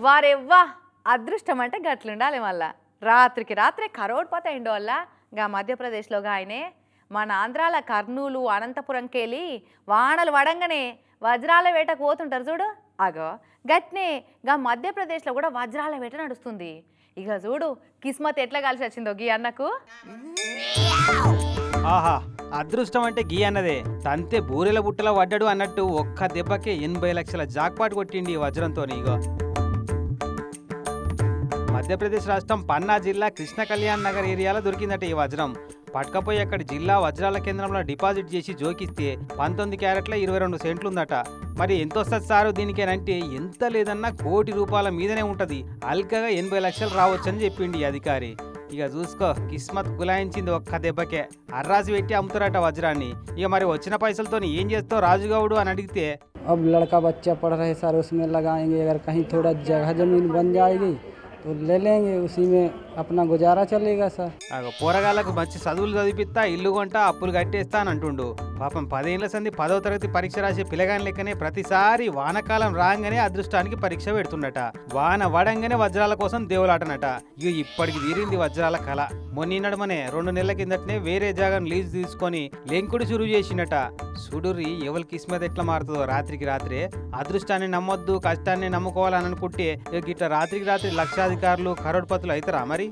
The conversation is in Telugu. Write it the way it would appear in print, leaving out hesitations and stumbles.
వారెవ్వా అదృష్టం అంటే గట్లుండాలి మళ్ళా రాత్రికి రాత్రే కరోడ్పతి అయిండు వల్ల గా మధ్యప్రదేశ్లో ఆయనే మన ఆంధ్రాల కర్నూలు అనంతపురంకెళ్ళి వానలు వడంగానే వజ్రాల వేటకు పోతుంటారు చూడు అగో గట్నే గా మధ్యప్రదేశ్లో కూడా వజ్రాల వేట నడుస్తుంది ఇక చూడు కిస్మత్ ఎట్లా కలిసి వచ్చిందో గీ అన్నకు ఆహా అదృష్టం అంటే గీ అన్నదే తంతే బూరెల బుట్టల పడ్డాడు అన్నట్టు ఒక్క దెబ్బకే 80 లక్షల జాక్పాట్ కొట్టిండి ఈ వజ్రంతో ఇగో మధ్యప్రదేశ్ రాష్ట్రం పన్నా జిల్లా కృష్ణ కళ్యాణ్ నగర్ ఏరియాలో దొరికిందట ఈ వజ్రం పట్టుకపోయి అక్కడి జిల్లా వజ్రాల కేంద్రంలో డిపాజిట్ చేసి జోకిస్తే 19 క్యారెట్ల 22 సెంట్లు ఉందట మరి ఎంత వస్తుంది సారు దీనికేనంటే ఎంత లేదన్నా ₹1 కోటి మీదనే ఉంటది అల్కగా 80 లక్షలు రావచ్చని చెప్పిండి అధికారి ఇక చూసుకో కిస్మత్ గులాయించింది ఒక్క దెబ్బకే అర్రాసి పెట్టి అమ్ముతారట వజ్రాన్ని ఇక మరి వచ్చిన పైసలతో ఏం చేస్తావు రాజుగౌడు అని అడిగితే अब लड़का बच्चा पढ़ रहे सर उसमें लगाएंगे अगर कहीं थोड़ा जगह जमीन बन जाएगी तो ले लेंगे उसी में अपना गुजारा चलेगा सर పోరగాళ్ళకు మంచి చదువులు చదివిస్తా ఇల్లు కొంటా అప్పులు కట్టేస్తా అని అంటుండు పాపం 10 ఏళ్ల సంది 10వ తరగతి పరీక్ష రాసే పిల్లగాని లెక్కనే ప్రతిసారి వానకాలం రాగానే అదృష్టానికి పరీక్ష పెడుతుండట వాన వడంగానే వజ్రాల కోసం దేవులాటనట ఇక ఇప్పటికి తీరింది వజ్రాల కళ మొన్నడమనే 2 నెలల కిందటనే వేరే జాగాను లీజ్ తీసుకొని లెంకుడు చురువు చేసినట సుడురి ఎవరి కిస్మత్ ఎట్లా మారుతుందో రాత్రికి రాత్రే అదృష్టాన్ని నమ్మొద్దు కష్టాన్ని నమ్ముకోవాలని అనుకుంటే ఇట్లా రాత్రికి రాత్రి లక్షాధికారులు కరోడ్పతులు అవుతారా మరి